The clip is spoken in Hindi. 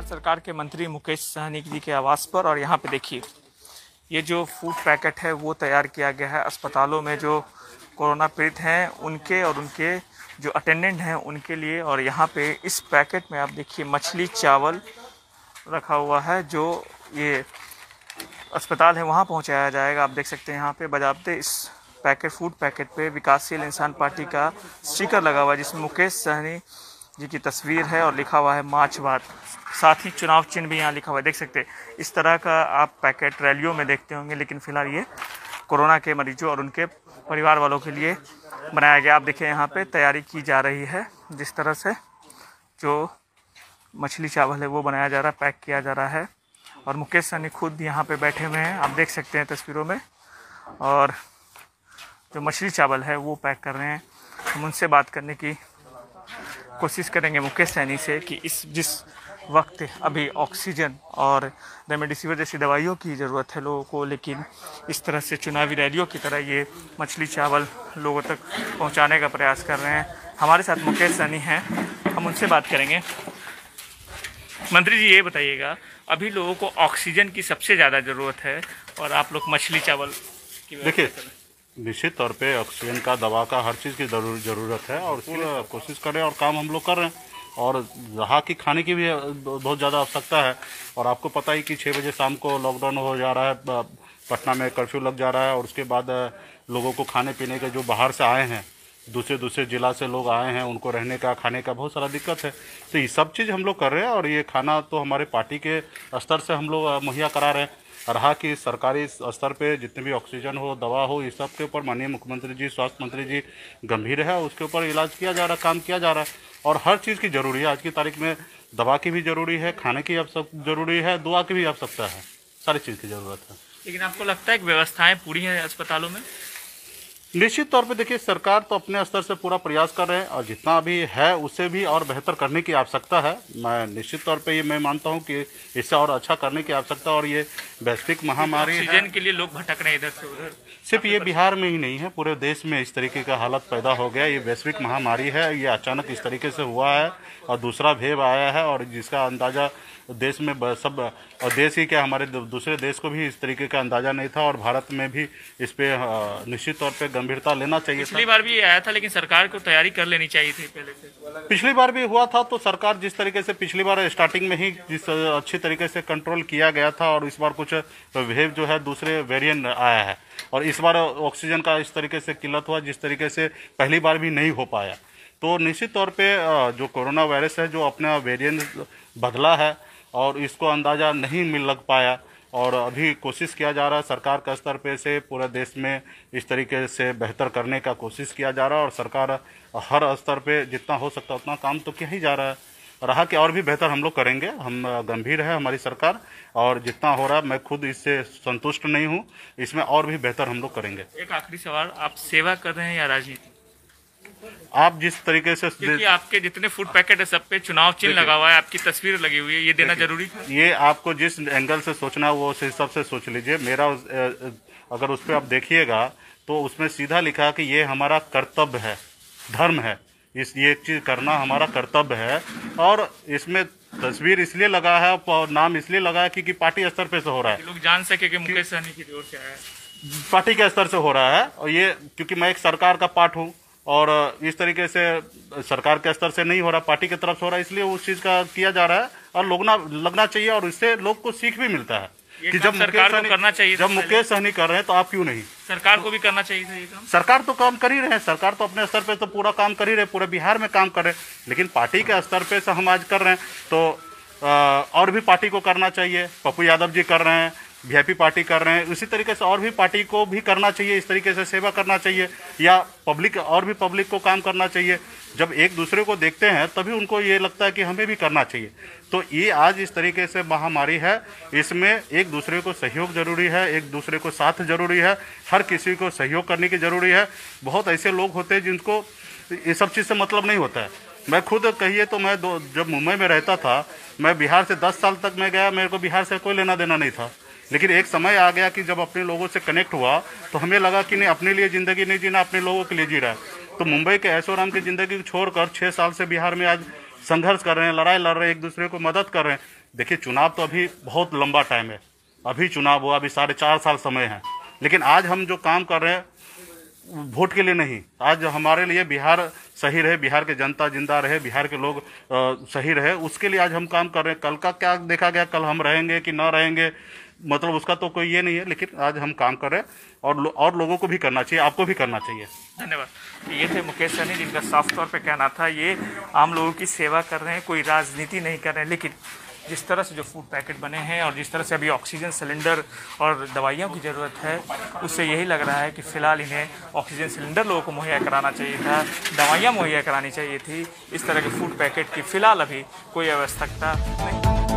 सरकार के मंत्री मुकेश सहनी जी के आवास पर। और यहाँ पे देखिए ये जो फूड पैकेट है वो तैयार किया गया है अस्पतालों में जो कोरोना पीड़ित हैं उनके और उनके जो अटेंडेंट हैं उनके लिए। और यहाँ पे इस पैकेट में आप देखिए मछली चावल रखा हुआ है जो ये अस्पताल है वहाँ पहुँचाया जाएगा। आप देख सकते हैं यहाँ पे बजाबते इस पैकेट फूड पैकेट पे विकासशील इंसान पार्टी का स्टिकर लगा हुआ है जिसमें मुकेश सहनी जी की तस्वीर है और लिखा हुआ है माछ भात। साथ ही चुनाव चिन्ह भी यहाँ लिखा हुआ है, देख सकते हैं। इस तरह का आप पैकेट रैलियों में देखते होंगे, लेकिन फिलहाल ये कोरोना के मरीजों और उनके परिवार वालों के लिए बनाया गया। आप देखिए यहाँ पे तैयारी की जा रही है, जिस तरह से जो मछली चावल है वो बनाया जा रहा है, पैक किया जा रहा है। और मुकेश सहनी खुद यहाँ पे बैठे हुए हैं, आप देख सकते हैं तस्वीरों में। और जो मछली चावल है वो पैक कर रहे हैं। हम उनसे बात करने की कोशिश करेंगे मुकेश सहनी से कि इस जिस वक्त अभी ऑक्सीजन और रेमडेसिविर जैसी दवाइयों की ज़रूरत है लोगों को, लेकिन इस तरह से चुनावी रैलियों की तरह ये मछली चावल लोगों तक पहुंचाने का प्रयास कर रहे हैं। हमारे साथ मुकेश सहनी हैं, हम उनसे बात करेंगे। मंत्री जी ये बताइएगा, अभी लोगों को ऑक्सीजन की सबसे ज़्यादा ज़रूरत है और आप लोग मछली चावल की देखिए, निश्चित तौर पे ऑक्सीजन का, दवा का, हर चीज़ की ज़रूरत है और उसकी कोशिश करें और काम हम लोग कर रहे हैं। और रहा कि खाने की भी बहुत ज़्यादा आवश्यकता है। और आपको पता ही कि 6 बजे शाम को लॉकडाउन हो जा रहा है, पटना में कर्फ्यू लग जा रहा है। और उसके बाद लोगों को खाने पीने के, जो बाहर से आए हैं, दूसरे जिला से लोग आए हैं, उनको रहने का, खाने का बहुत सारा दिक्कत है। तो ये सब चीज़ हम लोग कर रहे हैं और ये खाना तो हमारे पार्टी के स्तर से हम लोग मुहैया करा रहे हैं। रहा कि सरकारी स्तर पे जितने भी ऑक्सीजन हो, दवा हो, इस सब के ऊपर माननीय मुख्यमंत्री जी, स्वास्थ्य मंत्री जी गंभीर है, उसके ऊपर इलाज किया जा रहा है, काम किया जा रहा है। और हर चीज़ की ज़रूरी है आज की तारीख में, दवा की भी ज़रूरी है, खाने की आवश्यकता ज़रूरी है, दुआ की भी आवश्यकता है, सारी चीज़ की ज़रूरत है। लेकिन आपको लगता है कि व्यवस्थाएं पूरी हैं अस्पतालों में? निश्चित तौर पे देखिए, सरकार तो अपने स्तर से पूरा प्रयास कर रहे हैं और जितना अभी है उससे भी और बेहतर करने की आवश्यकता है। मैं निश्चित तौर पे ये मैं मानता हूँ कि इससे और अच्छा करने की आवश्यकता। और ये वैश्विक महामारी ऑक्सीजन के लिए लोग भटक रहे हैं इधर से उधर। सिर्फ ये बिहार में ही नहीं है, पूरे देश में इस तरीके का हालत पैदा हो गया। ये वैश्विक महामारी है, ये अचानक इस तरीके से हुआ है और दूसरा वेव आया है और जिसका अंदाज़ा देश में सब, और देश ही क्या हमारे दूसरे देश को भी इस तरीके का अंदाज़ा नहीं था। और भारत में भी इस पे निश्चित तौर पे गंभीरता लेना चाहिए। पिछली बार भी आया था, लेकिन सरकार को तैयारी कर लेनी चाहिए थी पहले से। पिछली बार भी हुआ था, तो सरकार जिस तरीके से पिछली बार स्टार्टिंग में ही जिस अच्छी तरीके से कंट्रोल किया गया था, और इस बार कुछ वेव जो है दूसरे वेरिएंट आया है और इस बार ऑक्सीजन का इस तरीके से किल्लत हुआ जिस तरीके से पहली बार भी नहीं हो पाया। तो निश्चित तौर पे जो कोरोना वायरस है, जो अपना वेरिएंट बदला है और इसको अंदाज़ा नहीं लग पाया। और अभी कोशिश किया जा रहा है सरकार का स्तर पे से पूरे देश में इस तरीके से बेहतर करने का कोशिश किया जा रहा है। और सरकार हर स्तर पे जितना हो सकता है उतना काम तो किया ही जा रहा है। रहा कि और भी बेहतर हम लोग करेंगे, हम गंभीर है हमारी सरकार, और जितना हो रहा है मैं खुद इससे संतुष्ट नहीं हूँ, इसमें और भी बेहतर हम लोग करेंगे। एक आखिरी सवाल, आप सेवा कर रहे हैं या राजनीति? आप जिस तरीके से, क्योंकि आपके जितने फूड पैकेट है सब पे चुनाव चिन्ह लगा हुआ है, आपकी तस्वीर लगी हुई है, ये देना जरूरी था? ये आपको जिस एंगल से सोचना है वो उस हिसाब से सोच लीजिए। मेरा अगर उस पर आप देखिएगा तो उसमें सीधा लिखा है कि ये हमारा कर्तव्य है, धर्म है, ये चीज़ करना हमारा कर्तव्य है। और इसमें तस्वीर इसलिए लगा है और नाम इसलिए लगा है क्योंकि पार्टी स्तर पे से हो रहा है, लोग जान सके कि मुकेश सहनी की ओर से आया है, पार्टी के स्तर से हो रहा है। और ये क्योंकि मैं एक सरकार का पार्ट हूँ और इस तरीके से सरकार के स्तर से नहीं हो रहा, पार्टी की तरफ से हो रहा है, इसलिए उस चीज़ का किया जा रहा है और लोग लगना चाहिए। और इससे लोग को सीख भी मिलता है कि जब सरकार को करना चाहिए, जब मुकेश सहनी कर रहे हैं तो आप क्यों नहीं? सरकार को भी करना चाहिए था ये काम। सरकार तो काम कर ही रहे हैं, सरकार तो अपने स्तर पे तो पूरा काम कर ही रहे, पूरे बिहार में काम कर रहे हैं। लेकिन पार्टी के स्तर पे से हम आज कर रहे हैं तो और भी पार्टी को करना चाहिए। पप्पू यादव जी कर रहे हैं, वीआईपी पार्टी कर रहे हैं, उसी तरीके से और भी पार्टी को भी करना चाहिए, इस तरीके से सेवा करना चाहिए, या पब्लिक और भी पब्लिक को काम करना चाहिए। जब एक दूसरे को देखते हैं तभी उनको ये लगता है कि हमें भी करना चाहिए। तो ये आज इस तरीके से महामारी है, इसमें एक दूसरे को सहयोग जरूरी है, एक दूसरे को साथ जरूरी है, हर किसी को सहयोग करने की जरूरी है। बहुत ऐसे लोग होते हैं जिनको ये सब चीज़ से मतलब नहीं होता है। मैं खुद कहिए तो मैं जब मुंबई में रहता था, मैं बिहार से 10 साल तक मैं गया, मेरे को बिहार से कोई लेना देना नहीं था। लेकिन एक समय आ गया कि जब अपने लोगों से कनेक्ट हुआ तो हमें लगा कि नहीं, अपने लिए ज़िंदगी नहीं जीना, अपने लोगों के लिए जी रहा है। तो मुंबई के ऐशो आराम की ज़िंदगी छोड़कर 6 साल से बिहार में आज संघर्ष कर रहे हैं, लड़ाई लड़ रहे हैं, एक दूसरे को मदद कर रहे हैं। देखिए चुनाव तो अभी बहुत लंबा टाइम है, अभी चुनाव हुआ, अभी 4.5 साल समय है, लेकिन आज हम जो काम कर रहे हैं वोट के लिए नहीं, आज हमारे लिए बिहार सही रहे, बिहार के जनता जिंदा रहे, बिहार के लोग सही रहे, उसके लिए आज हम काम कर रहे हैं। कल का क्या देखा गया, कल हम रहेंगे कि ना रहेंगे, मतलब उसका तो कोई ये नहीं है, लेकिन आज हम काम कर रहे हैं और लोगों को भी करना चाहिए, आपको भी करना चाहिए। धन्यवाद। ये थे मुकेश सहनी, जिनका साफ तौर पे कहना था ये आम लोगों की सेवा कर रहे हैं, कोई राजनीति नहीं कर रहे हैं। लेकिन जिस तरह से जो फूड पैकेट बने हैं और जिस तरह से अभी ऑक्सीजन सिलेंडर और दवाइयों की ज़रूरत है, उससे यही लग रहा है कि फ़िलहाल इन्हें ऑक्सीजन सिलेंडर लोगों को मुहैया कराना चाहिए था, दवाइयाँ मुहैया करानी चाहिए थी। इस तरह के फूड पैकेट की फ़िलहाल अभी कोई आवश्यकता नहीं।